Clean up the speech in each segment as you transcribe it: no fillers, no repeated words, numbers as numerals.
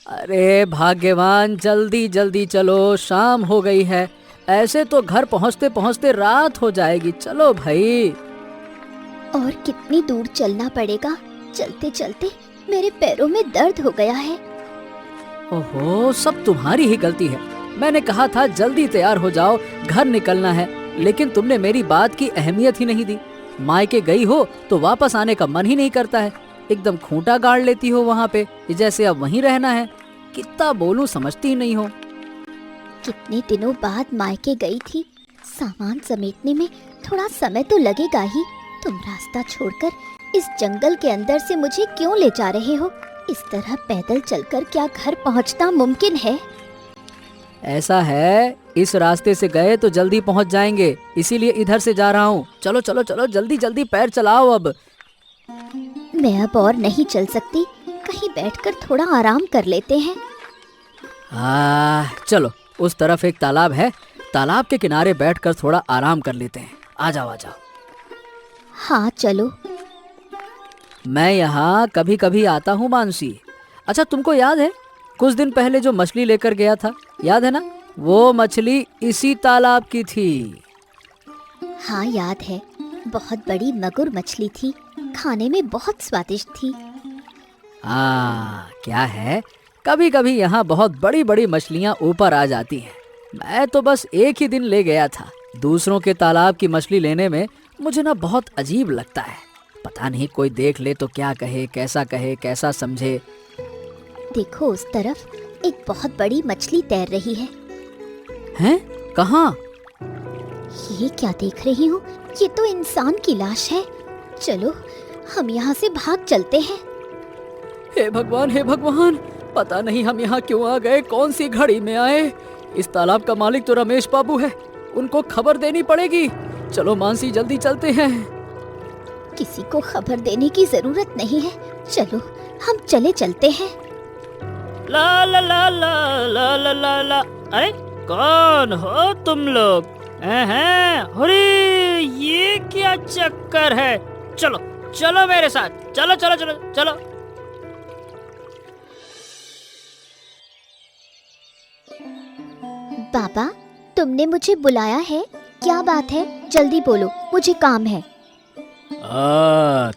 अरे भाग्यवान, जल्दी जल्दी चलो, शाम हो गई है। ऐसे तो घर पहुंचते पहुंचते रात हो जाएगी। चलो भाई। और कितनी दूर चलना पड़ेगा? चलते चलते मेरे पैरों में दर्द हो गया है। ओहो, सब तुम्हारी ही गलती है। मैंने कहा था जल्दी तैयार हो जाओ, घर निकलना है, लेकिन तुमने मेरी बात की अहमियत ही नहीं दी। मायके गई हो तो वापस आने का मन ही नहीं करता है। एकदम खूंटा गाड़ लेती हो वहाँ पे, जैसे अब वहीं रहना है। कितना बोलूं, समझती ही नहीं हो। कितने दिनों बाद मायके गई थी, सामान समेटने में थोड़ा समय तो लगेगा ही। तुम रास्ता छोड़कर इस जंगल के अंदर से मुझे क्यों ले जा रहे हो? इस तरह पैदल चलकर क्या घर पहुंचना मुमकिन है? ऐसा है, इस रास्ते से गए तो जल्दी पहुंच जाएंगे, इसीलिए इधर से जा रहा हूँ। चलो चलो चलो, जल्दी जल्दी पैर चलाओ अब। मैं अब और नहीं चल सकती, कहीं बैठकर थोड़ा आराम कर लेते हैं। चलो, उस तरफ एक तालाब है, तालाब के किनारे बैठकर थोड़ा आराम कर लेते हैं। आ जाओ आ जाओ। हाँ चलो। मैं यहाँ कभी कभी आता हूँ मानसी। अच्छा, तुमको याद है कुछ दिन पहले जो मछली लेकर गया था, याद है ना? वो मछली इसी तालाब की थी। हाँ याद है, बहुत बड़ी मगुर मछली थी, खाने में बहुत स्वादिष्ट थी। क्या है, कभी कभी यहाँ बहुत बड़ी बड़ी मछलियाँ ऊपर आ जाती हैं। मैं तो बस एक ही दिन ले गया था। दूसरों के तालाब की मछली लेने में मुझे ना बहुत अजीब लगता है। पता नहीं कोई देख ले तो क्या कहे, कैसा समझे। देखो उस तरफ एक बहुत बड़ी मछली तैर रही है। हैं? कहाँ? ये क्या देख रही हूँ? ये तो इंसान की लाश है। चलो हम यहाँ से भाग चलते हैं। हे भगवान, पता नहीं हम यहाँ क्यों आ गए, कौन सी घड़ी में आए। इस तालाब का मालिक तो रमेश बाबू है, उनको खबर देनी पड़ेगी। चलो मानसी, जल्दी चलते हैं। किसी को खबर देने की जरूरत नहीं है, चलो हम चले चलते हैं। ला ला ला ला ला ला ला ला। अरे कौन हो तुम लोग? हैं? अरे ये क्या चक्कर है? चलो चलो मेरे साथ, चलो चलो चलो चलो। बाबा, तुमने मुझे बुलाया है, क्या बात है? जल्दी बोलो, मुझे काम है।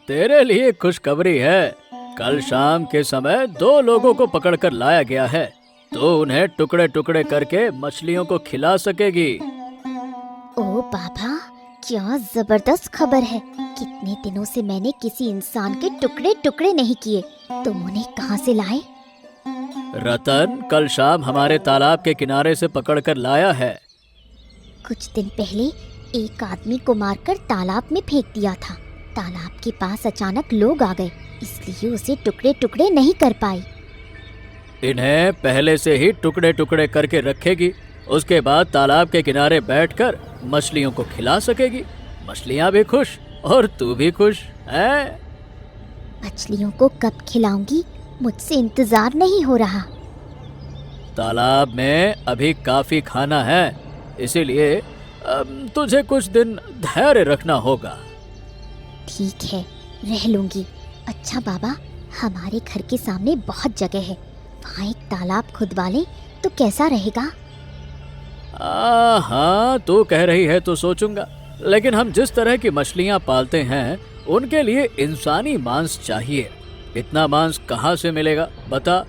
तेरे लिए खुशखबरी है। कल शाम के समय 2 लोगों को पकड़कर लाया गया है, तो उन्हें टुकड़े टुकड़े करके मछलियों को खिला सकेगी। ओ बाबा, क्या जबरदस्त खबर है। कितने दिनों से मैंने किसी इंसान के टुकड़े टुकड़े नहीं किए। तुम उन्हें कहाँ से लाए? रतन कल शाम हमारे तालाब के किनारे से पकड़कर लाया है। कुछ दिन पहले एक आदमी को मारकर तालाब में फेंक दिया था। तालाब के पास अचानक लोग आ गए, इसलिए उसे टुकड़े टुकड़े नहीं कर पाई। इन्हें पहले से ही टुकड़े टुकड़े करके रखेगी, उसके बाद तालाब के किनारे बैठकर मछलियों को खिला सकेगी। मछलियाँ भी खुश और तू भी खुश है। मछलियों को कब खिलाऊंगी? मुझसे इंतजार नहीं हो रहा। तालाब में अभी काफी खाना है, इसीलिए तुझे कुछ दिन धैर्य रखना होगा। ठीक है, रह लूंगी। अच्छा बाबा, हमारे घर के सामने बहुत जगह है, वहाँ एक तालाब खुदवा ले तो कैसा रहेगा? हाँ, तू कह रही है तो सोचूंगा, लेकिन हम जिस तरह की मछलियाँ पालते हैं उनके लिए इंसानी मांस चाहिए। इतना मांस कहाँ से मिलेगा बता?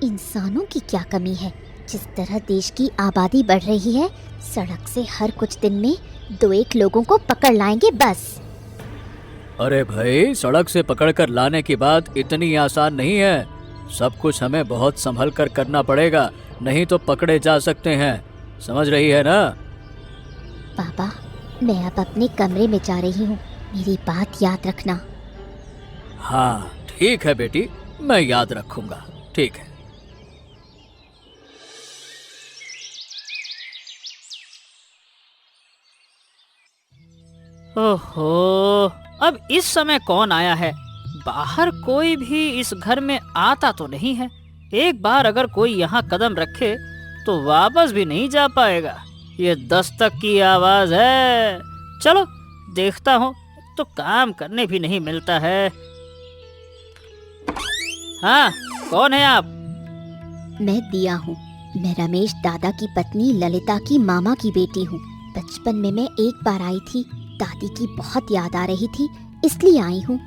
इंसानों की क्या कमी है? जिस तरह देश की आबादी बढ़ रही है, सड़क से हर कुछ दिन में 2-1 लोगों को पकड़ लाएंगे बस। अरे भाई, सड़क से पकड़कर लाने की बात इतनी आसान नहीं है। सब कुछ हमें बहुत संभल कर करना पड़ेगा, नहीं तो पकड़े जा सकते हैं। समझ रही है ना? पापा, मैं अब अपने कमरे में जा रही हूँ, मेरी बात याद रखना। हाँ ठीक है बेटी, मैं याद रखूंगा। ठीक है। ओहो, अब इस समय कौन आया है? बाहर कोई भी इस घर में आता तो नहीं है। एक बार अगर कोई यहाँ कदम रखे तो वापस भी नहीं जा पाएगा। ये दस्तक की आवाज है। चलो देखता हूँ, तो काम करने भी नहीं मिलता है। हाँ, कौन है आप? मैं दिया हूँ। मैं रमेश दादा की पत्नी ललिता की मामा की बेटी हूँ। बचपन में मैं एक बार आई थी, दादी की बहुत याद आ रही थी, इसलिए आई हूँ।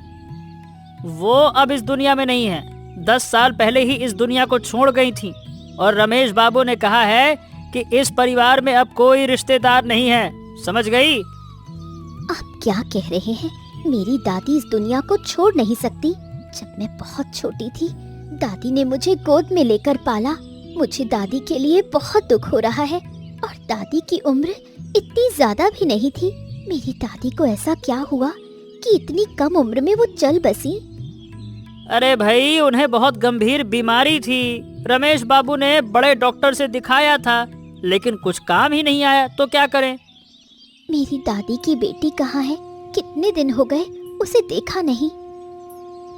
वो अब इस दुनिया में नहीं है, 10 साल पहले ही इस दुनिया को छोड़ गई थी। और रमेश बाबू ने कहा है कि इस परिवार में अब कोई रिश्तेदार नहीं है, समझ गई? आप क्या कह रहे हैं? मेरी दादी इस दुनिया को छोड़ नहीं सकती। जब मैं बहुत छोटी थी, दादी ने मुझे गोद में लेकर पाला। मुझे दादी के लिए बहुत दुख हो रहा है। और दादी की उम्र इतनी ज्यादा भी नहीं थी। मेरी दादी को ऐसा क्या हुआ कि इतनी कम उम्र में वो चल बसी? अरे भाई, उन्हें बहुत गंभीर बीमारी थी। रमेश बाबू ने बड़े डॉक्टर से दिखाया था, लेकिन कुछ काम ही नहीं आया, तो क्या करें? मेरी दादी की बेटी कहाँ है? कितने दिन हो गए उसे देखा नहीं।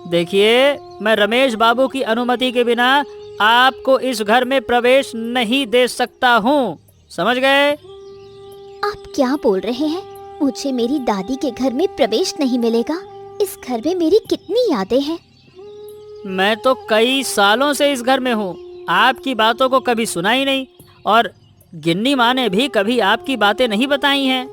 देखिए, मैं रमेश बाबू की अनुमति के बिना आपको इस घर में प्रवेश नहीं दे सकता हूँ, समझ गए? आप क्या बोल रहे हैं? मुझे मेरी दादी के घर में प्रवेश नहीं मिलेगा। इस घर में मेरी कितनी यादें हैं। मैं तो कई सालों से इस घर में हूँ, आपकी बातों को कभी सुना ही नहीं, और गिन्नी माँ ने भी कभी आपकी बातें नहीं बताई हैं।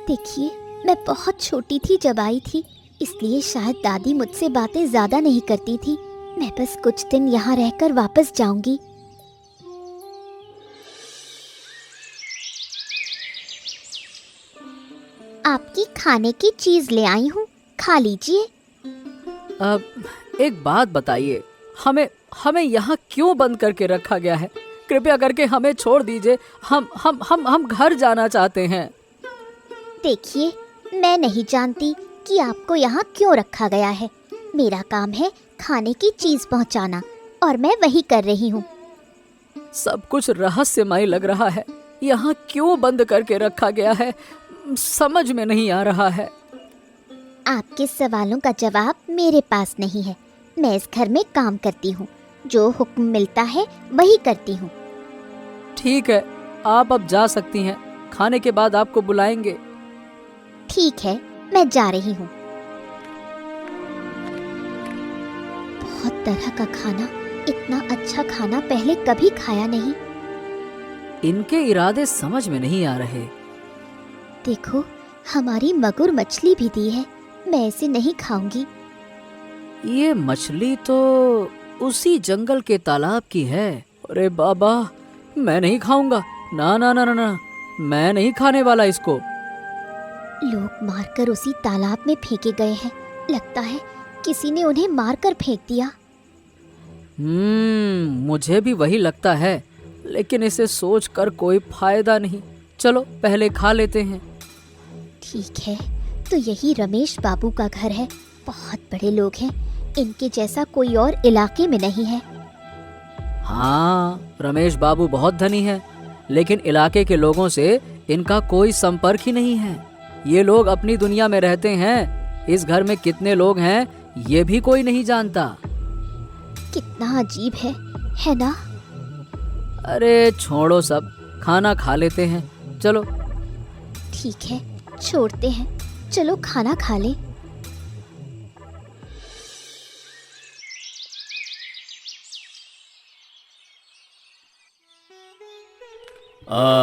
देखिए, मैं बहुत छोटी थी जब आई थी, इसलिए शायद दादी मुझसे बातें ज्यादा नहीं करती थी। मैं बस कुछ दिन यहाँ रहकर वापस जाऊंगी। आपकी खाने की चीज ले आई हूँ, खा लीजिए। अब एक बात बताइए, हमें यहाँ क्यों बंद करके रखा गया है? कृपया करके हमें छोड़ दीजिए। हम घर जाना चाहते हैं। देखिए, मैं नहीं जानती कि आपको यहाँ क्यों रखा गया है। मेरा काम है खाने की चीज पहुँचाना, और मैं वही कर रही हूँ। सब कुछ रहस्यमय लग रहा है। यहाँ क्यों बंद करके रखा गया है, समझ में नहीं आ रहा है। आपके सवालों का जवाब मेरे पास नहीं है। मैं इस घर में काम करती हूँ, जो हुक्म मिलता है वही करती हूँ। ठीक है, आप अब जा सकती हैं। खाने के बाद आपको बुलाएंगे। ठीक है, मैं जा रही हूँ। बहुत तरह का खाना, इतना अच्छा खाना पहले कभी खाया नहीं। इनके इरादे समझ में नहीं आ रहे। देखो, हमारी मगुर मछली भी दी है। मैं इसे नहीं खाऊंगी। ये मछली तो उसी जंगल के तालाब की है। अरे बाबा, मैं नहीं खाऊंगा। ना ना ना ना ना, मैं नहीं खाने वाला इसको। लोग मारकर उसी तालाब में फेंके गए हैं। लगता है किसी ने उन्हें मारकर फेंक दिया। मुझे भी वही लगता है, लेकिन इसे सोचकर कोई फायदा नहीं। चलो पहले खा लेते हैं। ठीक है, तो यही रमेश बाबू का घर है। बहुत बड़े लोग हैं, इनके जैसा कोई और इलाके में नहीं है। हाँ, रमेश बाबू बहुत धनी है, लेकिन इलाके के लोगों से इनका कोई संपर्क ही नहीं है। ये लोग अपनी दुनिया में रहते हैं। इस घर में कितने लोग हैं ये भी कोई नहीं जानता। कितना अजीब है ना? अरे छोड़ो सब, खाना खा लेते हैं। चलो। ठीक है, छोड़ते हैं। चलो खाना खा ले।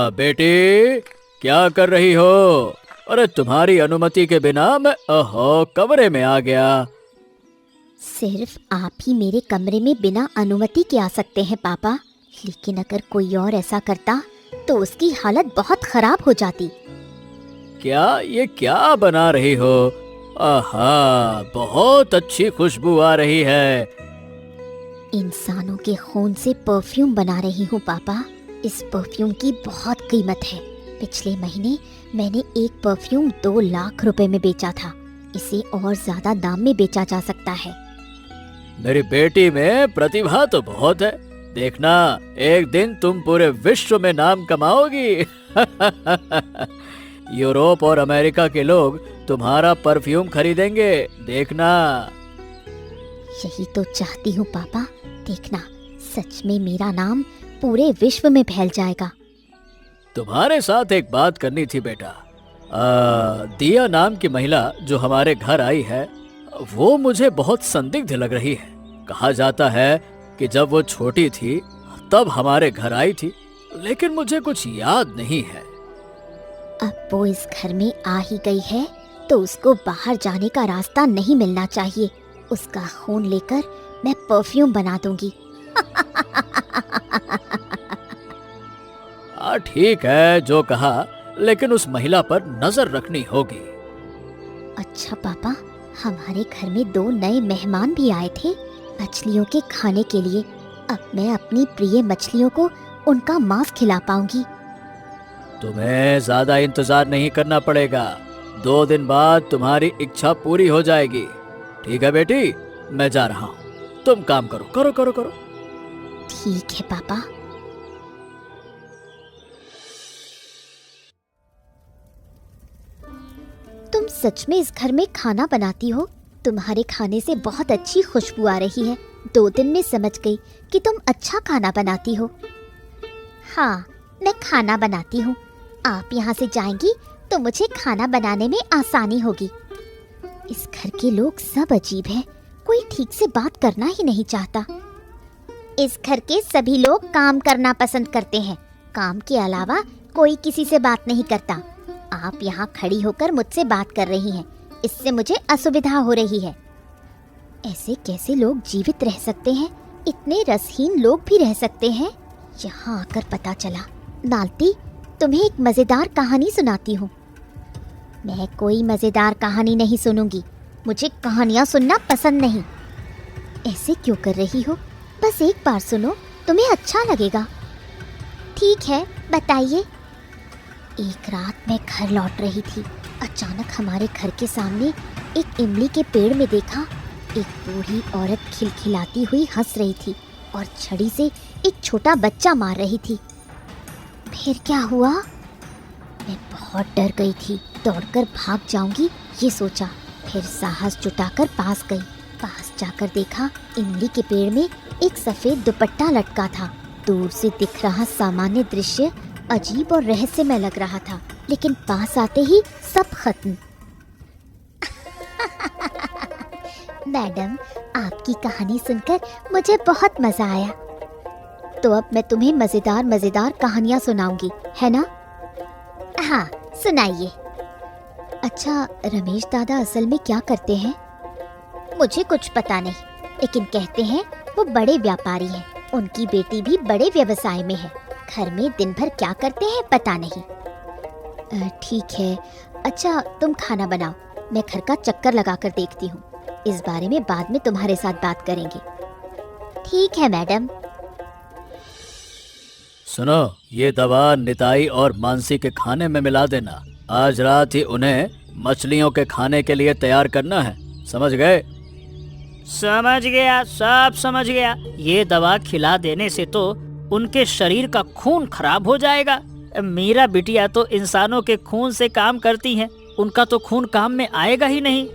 बेटी, क्या कर रही हो? अरे तुम्हारी अनुमति के बिना मैं कमरे में आ गया। सिर्फ आप ही मेरे कमरे में बिना अनुमति के आ सकते हैं पापा। लेकिन अगर कोई और ऐसा करता तो उसकी हालत बहुत खराब हो जाती। ये क्या बना रही हो? आहा, बहुत अच्छी खुशबू आ रही है। इंसानों के खून से परफ्यूम बना रही हूँ पापा। इस परफ्यूम की बहुत कीमत है। पिछले महीने मैंने एक परफ्यूम 2 लाख रुपए में बेचा था। इसे और ज्यादा दाम में बेचा जा सकता है। मेरी बेटी में प्रतिभा तो बहुत है। देखना, एक दिन तुम पूरे विश्व में नाम कमाओगी। यूरोप और अमेरिका के लोग तुम्हारा परफ्यूम खरीदेंगे, देखना। यही तो चाहती हूँ पापा। देखना, सच में मेरा नाम पूरे विश्व में फैल जाएगा। तुम्हारे साथ एक बात करनी थी बेटा। दिया नाम की महिला जो हमारे घर आई है, वो मुझे बहुत संदिग्ध लग रही है। कहा जाता है कि जब वो छोटी थी तब हमारे घर आई थी, लेकिन मुझे कुछ याद नहीं है। अब वो इस घर में आ ही गई है तो उसको बाहर जाने का रास्ता नहीं मिलना चाहिए। उसका खून लेकर मैं परफ्यूम बना दूंगी। हाँ ठीक है जो कहा, लेकिन उस महिला पर नजर रखनी होगी। अच्छा पापा, हमारे घर में 2 नए मेहमान भी आए थे मछलियों के खाने के लिए। अब मैं अपनी प्रिय मछलियों को उनका मांस खिला पाऊंगी। तुम्हें ज्यादा इंतजार नहीं करना पड़ेगा, 2 दिन बाद तुम्हारी इच्छा पूरी हो जाएगी। ठीक है बेटी, मैं जा रहा हूँ, तुम काम करो करो करो करो। ठीक है पापा। तुम सच में इस घर में खाना बनाती हो? तुम्हारे खाने से बहुत अच्छी खुशबू आ रही है। 2 दिन में समझ गई कि तुम अच्छा खाना बनाती हो। हाँ, मैं खाना बनाती हूँ। आप यहाँ से जाएंगी तो मुझे खाना बनाने में आसानी होगी। इस घर के लोग सब अजीब हैं, कोई ठीक से बात करना ही नहीं चाहता। इस घर के सभी लोग काम करना पसंद करते हैं, काम के अलावा कोई किसी से बात नहीं करता। आप यहाँ खड़ी होकर मुझसे बात कर रही हैं, इससे मुझे असुविधा हो रही है। ऐसे कैसे लोग जीवित रह सकते हैं? इतने रसहीन लोग भी रह सकते हैं। यहाँ आकर पता चला। नालती, तुम्हें एक मजेदार कहानी सुनाती हूँ। मैं कोई मजेदार कहानी नहीं सुनूंगी, मुझे कहानियाँ सुनना पसंद नहीं। ऐसे क्यों कर रही हो? बस एक बार सुनो, तुम्हें अच्छा लगेगा। ठीक है, बताइए। एक रात मैं घर लौट रही थी। अचानक हमारे घर के सामने एक इमली के पेड़ में देखा, एक बूढ़ी औरत खिलखिलाती हुई हंस रही थी और छड़ी से एक छोटा बच्चा मार रही थी। फिर क्या हुआ? मैं बहुत डर गई थी। दौड़कर भाग जाऊंगी ये सोचा, फिर साहस जुटाकर पास गई। पास जाकर देखा, इमली के पेड़ में एक सफेद दुपट्टा लटका था। दूर से दिख रहा सामान्य दृश्य अजीब और रहस्यमय लग रहा था, लेकिन पास आते ही सब खत्म। मैडम, आपकी कहानी सुनकर मुझे बहुत मजा आया। तो अब मैं तुम्हें मजेदार मजेदार कहानियाँ सुनाऊंगी, है ना? हाँ, सुनाइए। अच्छा, रमेश दादा असल में क्या करते हैं? मुझे कुछ पता नहीं, लेकिन कहते हैं वो बड़े व्यापारी हैं। उनकी बेटी भी बड़े व्यवसाय में है। घर में दिन भर क्या करते हैं पता नहीं। ठीक है। अच्छा, तुम खाना बनाओ, मैं घर का चक्कर लगाकर देखती हूँ। इस बारे में बाद में तुम्हारे साथ बात करेंगे। ठीक है मैडम। सुनो, ये दवा निताई और मानसी के खाने में मिला देना। आज रात ही उन्हें मछलियों के खाने के लिए तैयार करना है, समझ गए? समझ गया, सब समझ गया। ये दवा खिला देने से तो उनके शरीर का खून खराब हो जाएगा। मेरा बिटिया तो इंसानों के खून से काम करती हैं, उनका तो खून काम में आएगा ही नहीं।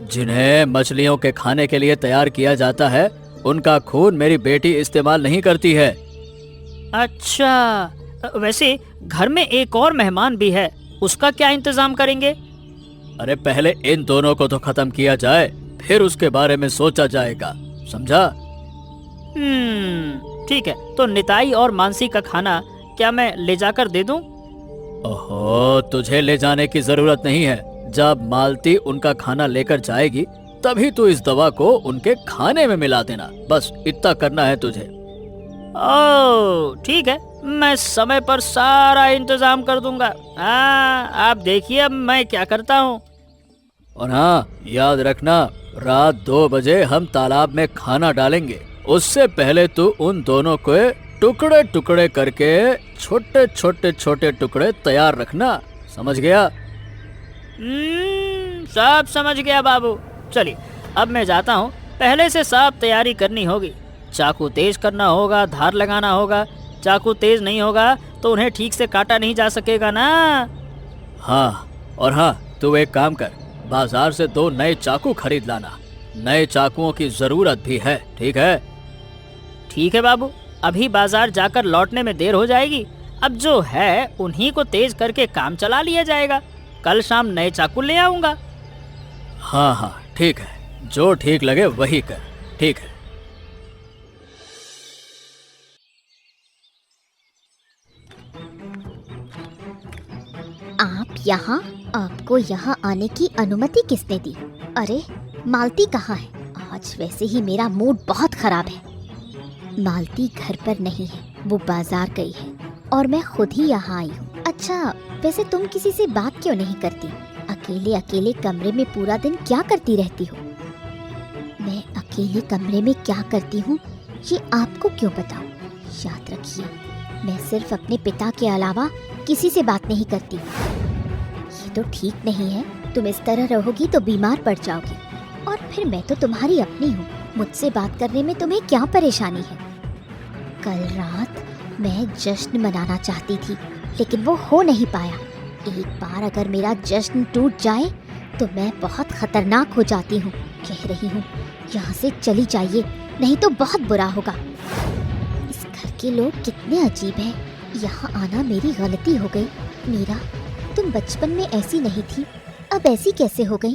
जिन्हें मछलियों के खाने के लिए तैयार किया जाता है, उनका खून मेरी बेटी इस्तेमाल नहीं करती है। अच्छा, वैसे घर में एक और मेहमान भी है, उसका क्या इंतजाम करेंगे? अरे पहले इन दोनों को तो खत्म किया जाए, फिर उसके बारे में सोचा जाएगा, समझा? ठीक है। तो निताई और मानसी का खाना क्या मैं ले जाकर दे दूं? ओहो, तुझे ले जाने की जरूरत नहीं है। जब मालती उनका खाना लेकर जाएगी तभी तू इस दवा को उनके खाने में मिला देना, बस इतना करना है तुझे। ओह ठीक है, मैं समय पर सारा इंतजाम कर दूंगा। हाँ, आप देखिए अब मैं क्या करता हूँ। और हाँ, याद रखना, रात 2 बजे हम तालाब में खाना डालेंगे। उससे पहले तू उन दोनों को टुकड़े टुकड़े करके छोटे छोटे छोटे टुकड़े तैयार रखना, समझ गया? सब समझ गया बाबू। चलिए अब मैं जाता हूँ, पहले से सब तैयारी करनी होगी। चाकू तेज करना होगा, धार लगाना होगा। चाकू तेज नहीं होगा तो उन्हें ठीक से काटा नहीं जा सकेगा ना। हाँ, और हाँ, तू एक काम कर, बाजार से 2 नए चाकू खरीद लाना। नए चाकुओं की जरूरत भी है, ठीक है? ठीक है बाबू, अभी बाजार जाकर लौटने में देर हो जाएगी। अब जो है उन्हीं को तेज करके काम चला लिया जाएगा। कल शाम नए चाकू ले आऊंगा। हाँ हाँ ठीक है, जो ठीक लगे वही कर, ठीक है। आप यहाँ? आपको यहाँ आने की अनुमति किसने दी? अरे मालती कहाँ है? आज वैसे ही मेरा मूड बहुत खराब है। मालती घर पर नहीं है, वो बाजार गई है और मैं खुद ही यहाँ आई हूँ। अच्छा, वैसे तुम किसी से बात क्यों नहीं करती? अकेले अकेले कमरे में पूरा दिन क्या करती रहती हो? मैं अकेले कमरे में क्या करती हूँ ये आपको क्यों बताऊँ? याद रखिए, मैं सिर्फ अपने पिता के अलावा किसी से बात नहीं करती। ये तो ठीक नहीं है। तुम इस तरह रहोगी तो बीमार पड़ जाओगी, और फिर मैं तो तुम्हारी अपनी हूँ। मुझसे बात करने में तुम्हें क्या परेशानी है? कल रात मैं जश्न मनाना चाहती थी, लेकिन वो हो नहीं पाया। एक बार अगर मेरा जश्न टूट जाए तो मैं बहुत खतरनाक हो जाती हूँ। कह रही हूँ, यहाँ से चली जाइए, नहीं तो बहुत बुरा होगा। इस घर के लोग कितने अजीब हैं। यहाँ आना मेरी गलती हो गई। मीरा, तुम बचपन में ऐसी नहीं थी, अब ऐसी कैसे हो गई?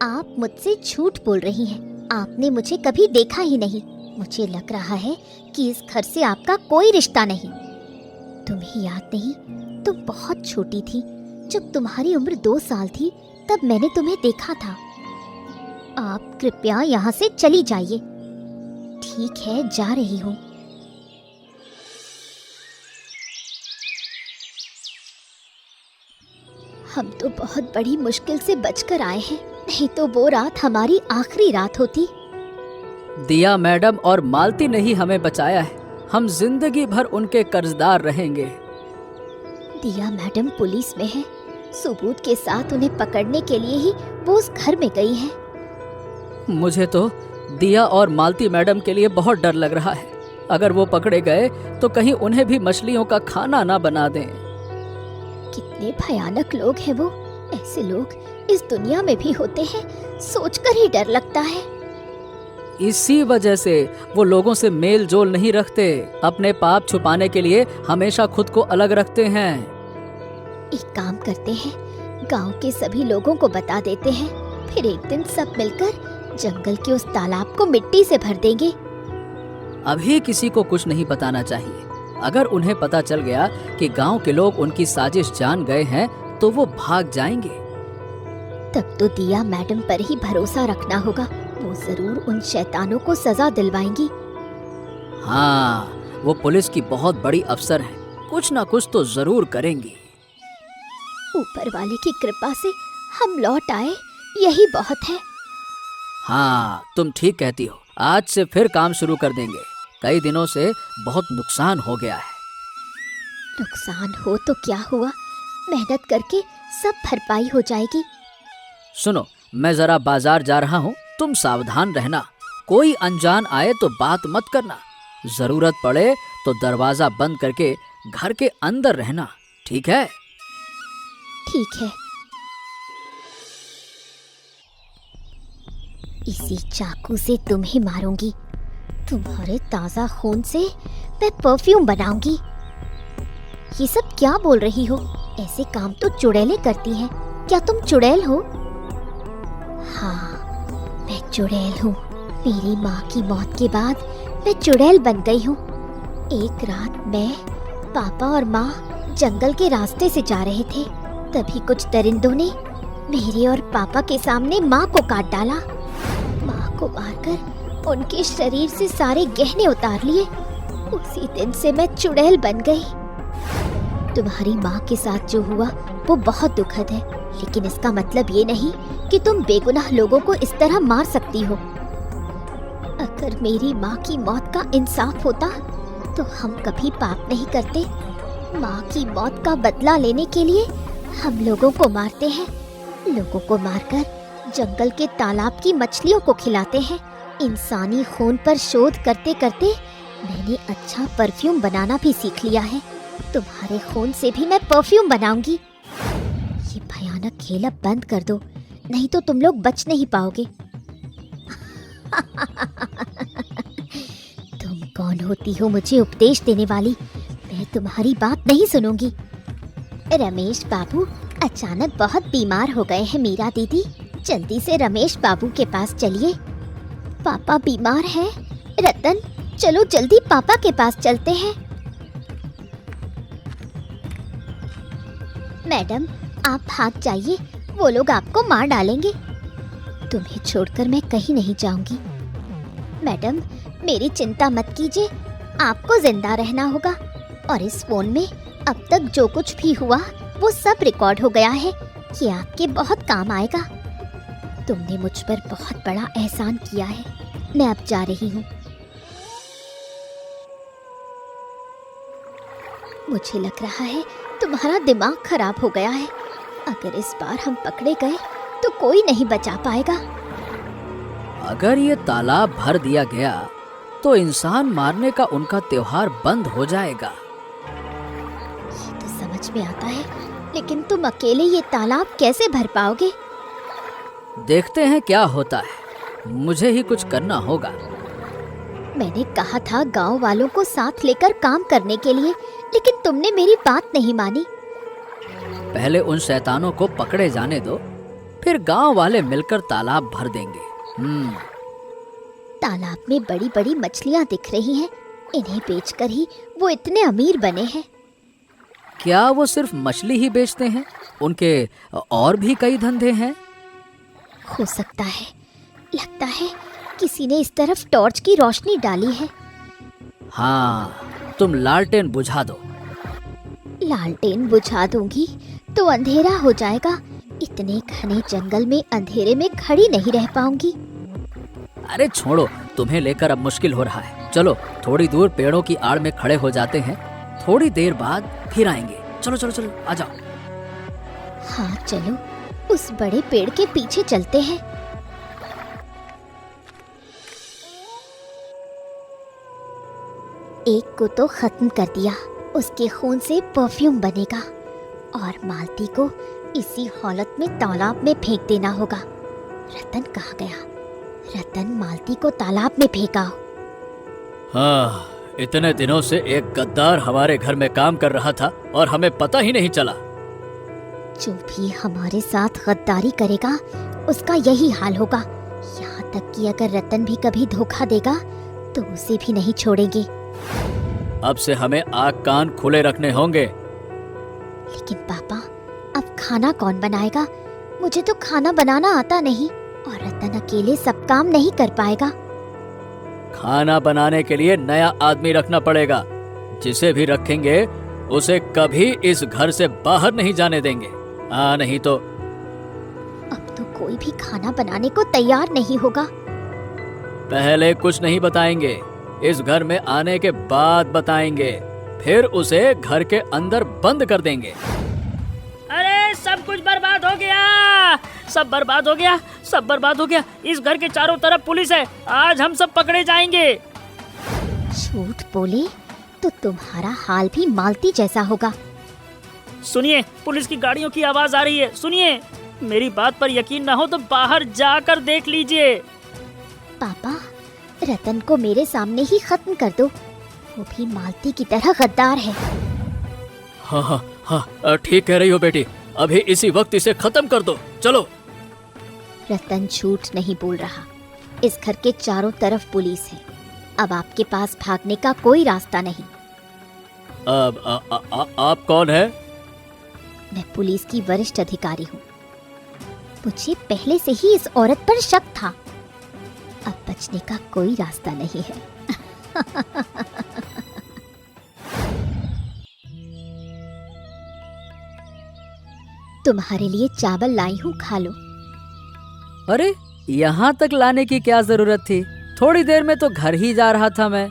आप मुझसे झूठ बोल रही हैं। आपने मुझे कभी देखा ही नहीं। मुझे लग रहा है कि इस घर से आपका कोई रिश्ता नहीं। तुम्हें याद नहीं, तुम बहुत छोटी थी। जब तुम्हारी उम्र 2 साल थी तब मैंने तुम्हें देखा था। आप कृपया यहाँ से चली जाइए। ठीक है, जा रही हूँ। हम तो बहुत बड़ी मुश्किल से बचकर आए हैं, नहीं तो वो रात हमारी आखिरी रात होती। दिया मैडम और मालती ने ही हमें बचाया है। हम जिंदगी भर उनके कर्जदार रहेंगे। दिया मैडम पुलिस में है। सबूत के साथ उन्हें पकड़ने के लिए ही वो उस घर में गई है। मुझे तो दिया और मालती मैडम के लिए बहुत डर लग रहा है। अगर वो पकड़े गए तो कहीं उन्हें भी मछलियों का खाना ना बना दें। कितने भयानक लोग हैं वो। ऐसे लोग इस दुनिया में भी होते हैं, सोचकर ही डर लगता है। इसी वजह से वो लोगों से मेल जोल नहीं रखते। अपने पाप छुपाने के लिए हमेशा खुद को अलग रखते हैं। एक काम करते हैं, गांव के सभी लोगों को बता देते हैं, फिर एक दिन सब मिलकर जंगल के उस तालाब को मिट्टी से भर देंगे। अभी किसी को कुछ नहीं बताना चाहिए। अगर उन्हें पता चल गया कि गांव के लोग उनकी साजिश जान गए हैं तो वो भाग जाएंगे। तब तो दिया मैडम पर ही भरोसा रखना होगा। वो जरूर उन शैतानों को सजा दिलवाएंगी। हाँ, वो पुलिस की बहुत बड़ी अफसर है, कुछ ना कुछ तो जरूर करेंगी। ऊपर वाले की कृपा से हम लौट आए, यही बहुत है। हाँ, तुम ठीक कहती हो। आज से फिर काम शुरू कर देंगे। कई दिनों से बहुत नुकसान हो गया है। नुकसान हो तो क्या हुआ, मेहनत करके सब भरपाई हो जाएगी। सुनो, मैं जरा बाजार जा रहा हूँ, तुम सावधान रहना। कोई अनजान आए तो बात मत करना। जरूरत पड़े तो दरवाजा बंद करके घर के अंदर रहना, ठीक है? ठीक है। इसी चाकू से तुम्हें मारूंगी। तुम्हारे ताजा खून से मैं परफ्यूम बनाऊंगी। ये सब क्या बोल रही हो? ऐसे काम तो चुड़ैलें करती हैं। क्या तुम चुड़ैल हो? हाँ, मैं चुड़ैल हूँ। मेरी माँ की मौत के बाद मैं चुड़ैल बन गई हूँ। एक रात मैं, पापा और माँ जंगल के रास्ते से जा रहे थे, तभी कुछ दरिंदों ने मेरे और पापा के सामने माँ को काट डाला। माँ को मारकर उनके शरीर से सारे गहने उतार लिए। उसी दिन से मैं चुड़ैल बन गई। तुम्हारी माँ के साथ जो हुआ वो बहुत दुखद है, लेकिन इसका मतलब ये नहीं कि तुम बेगुनाह लोगों को इस तरह मार सकती हो। अगर मेरी माँ की मौत का इंसाफ होता तो हम कभी पाप नहीं करते। माँ की मौत का बदला लेने के लिए हम लोगों को मारते हैं। लोगों को मारकर जंगल के तालाब की मछलियों को खिलाते हैं। इंसानी खून पर शोध करते करते मैंने अच्छा परफ्यूम बनाना भी सीख लिया है। तुम्हारे खून से भी मैं परफ्यूम बनाऊंगी। ये भयानक खेल अब बंद कर दो, नहीं तो तुम लोग बच नहीं पाओगे। तुम कौन होती हो मुझे उपदेश देने वाली? मैं तुम्हारी बात नहीं सुनूंगी। रमेश बाबू अचानक बहुत बीमार हो गए हैं मीरा दीदी। जल्दी से रमेश बाबू के पास चलिए। पापा बीमार हैं। रतन, चलो जल्दी पापा के पास चलते हैं। मैडम, आप भाग जाइए, वो लोग आपको मार डालेंगे। तुम्हें छोड़कर मैं कहीं नहीं जाऊंगी। मैडम, मेरी चिंता मत कीजिए, आपको जिंदा रहना होगा और इस फोन में अब तक जो कुछ भी हुआ वो सब रिकॉर्ड हो गया है। ये आपके बहुत काम आएगा। तुमने मुझ पर बहुत बड़ा एहसान किया है। मैं अब जा रही हूँ। मुझे लग रहा है तुम्हारा दिमाग खराब हो गया है। अगर इस बार हम पकड़े गए तो कोई नहीं बचा पाएगा। अगर ये तालाब भर दिया गया तो इंसान मारने का उनका त्योहार बंद हो जाएगा। ये तो समझ में आता है, लेकिन तुम अकेले ये तालाब कैसे भर पाओगे? देखते हैं क्या होता है। मुझे ही कुछ करना होगा। मैंने कहा था गांव वालों को साथ लेकर काम करने के लिए, लेकिन तुमने मेरी बात नहीं मानी। पहले उन शैतानों को पकड़े जाने दो, फिर गांव वाले मिलकर तालाब भर देंगे। तालाब में बड़ी बड़ी मछलियां दिख रही हैं। इन्हें बेचकर ही वो इतने अमीर बने हैं। क्या वो सिर्फ मछली ही बेचते हैं? उनके और भी कई धंधे हैं। हो सकता है। लगता है किसी ने इस तरफ टॉर्च की रोशनी डाली है। हाँ, तुम लालटेन बुझा दो। लालटेन बुझा दूंगी तो अंधेरा हो जाएगा। इतने घने जंगल में अंधेरे में खड़ी नहीं रह पाऊंगी। अरे छोड़ो, तुम्हें लेकर अब मुश्किल हो रहा है। चलो थोड़ी दूर पेड़ों की आड़ में खड़े हो जाते हैं, थोड़ी देर बाद फिर आएंगे। चलो चलो चलो, आ जाओ। हाँ चलो, उस बड़े पेड़ के पीछे चलते हैं। एक को तो खत्म कर दिया, उसके खून से परफ्यूम बनेगा और मालती को इसी हालत में तालाब में फेंक देना होगा। रतन कहाँ गया? रतन मालती को तालाब में फेंका। हाँ, इतने दिनों से एक गद्दार हमारे घर में काम कर रहा था और हमें पता ही नहीं चला। जो भी हमारे साथ गद्दारी करेगा उसका यही हाल होगा। यहाँ तक कि अगर रतन भी कभी धोखा देगा तो उसे भी नहीं छोड़ेंगे। अब से हमें आँख कान खुले रखने होंगे। लेकिन पापा, अब खाना कौन बनाएगा? मुझे तो खाना बनाना आता नहीं और रतन अकेले सब काम नहीं कर पाएगा। खाना बनाने के लिए नया आदमी रखना पड़ेगा। जिसे भी रखेंगे उसे कभी इस घर से बाहर नहीं जाने देंगे। नहीं तो अब तो कोई भी खाना बनाने को तैयार नहीं होगा। पहले कुछ नहीं बताएंगे, इस घर में आने के बाद बताएंगे, फिर उसे घर के अंदर बंद कर देंगे। अरे सब कुछ बर्बाद हो गया, सब बर्बाद हो गया, सब बर्बाद हो गया। इस घर के चारों तरफ पुलिस है, आज हम सब पकड़े जाएंगे। झूठ बोले तो तुम्हारा हाल भी मालती जैसा होगा। सुनिए, पुलिस की गाड़ियों की आवाज आ रही है। सुनिए, मेरी बात पर यकीन ना हो तो बाहर जाकर देख लीजिए। पापा, रतन को मेरे सामने ही खत्म कर दो। वो भी मालती की तरह गद्दार है। हाँ हाँ हाँ, ठीक कह रही हो बेटी, अभी इसी वक्त इसे खत्म कर दो। चलो। रतन झूठ नहीं बोल रहा। इस घर के चारों तरफ पुलिस है। अब आपके पास भागने का कोई रास्ता नहीं। अब आप कौन है? मैं पुलिस की वरिष्ठ अधिकारी हूँ। मुझे पहले से ही इस औरत पर शक था। अब बचने का कोई रास्ता नहीं है। तुम्हारे लिए चावल लाई हूँ, खा लो। अरे, यहाँ तक लाने की क्या जरूरत थी? थोड़ी देर में तो घर ही जा रहा था मैं।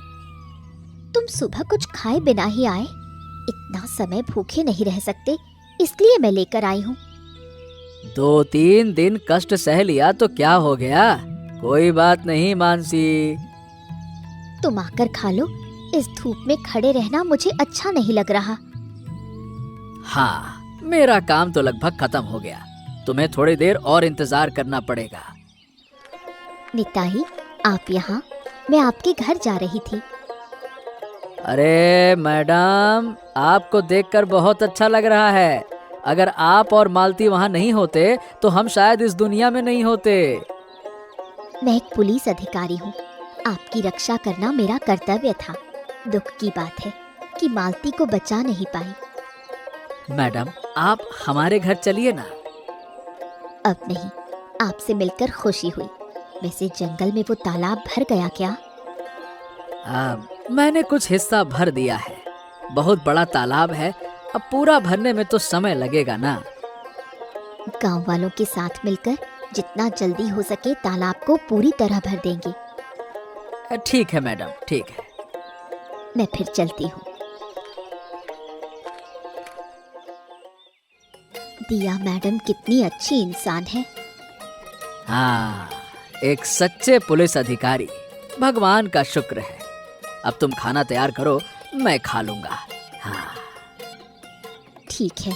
तुम सुबह कुछ खाए बिना ही आए। इतना समय भूखे नहीं रह सकते, इसलिए मैं लेकर आई हूँ। 2-3 दिन कष्ट सह लिया तो क्या हो गया? कोई बात नहीं मानसी। तुम आकर खा लो। इस धूप में खड़े रहना मुझे अच्छा नहीं लग रहा। हाँ, मेरा काम तो लगभग खत्म हो गया। तुम्हें थोड़ी देर और इंतजार करना पड़ेगा। निताई, आप यहाँ? मैं आपके घर जा रही थी। अरे मैडम, आपको देखकर बहुत अच्छा लग रहा है। अगर आप और मालती वहाँ नहीं होते तो हम शायद इस दुनिया में नहीं होते। मैं एक पुलिस अधिकारी हूँ। आपकी रक्षा करना मेरा कर्तव्य था। दुख की बात है कि मालती को बचा नहीं पाई। मैडम, आप हमारे घर चलिए ना। अब नहीं, आपसे मिलकर खुशी हुई। वैसे जंगल में वो तालाब भर गया क्या? मैंने कुछ हिस्सा भर दिया है। बहुत बड़ा तालाब है, अब पूरा भरने में तो समय लगेगा ना। गांव वालों के साथ मिलकर जितना जल्दी हो सके तालाब को पूरी तरह भर देंगे। ठीक है मैडम, ठीक है। मैं फिर चलती हूँ। दिया मैडम कितनी अच्छी इंसान है। हाँ, एक सच्चे पुलिस अधिकारी। भगवान का शुक्र है। अब तुम खाना तैयार करो, मैं खा लूंगा। हाँ। ठीक है।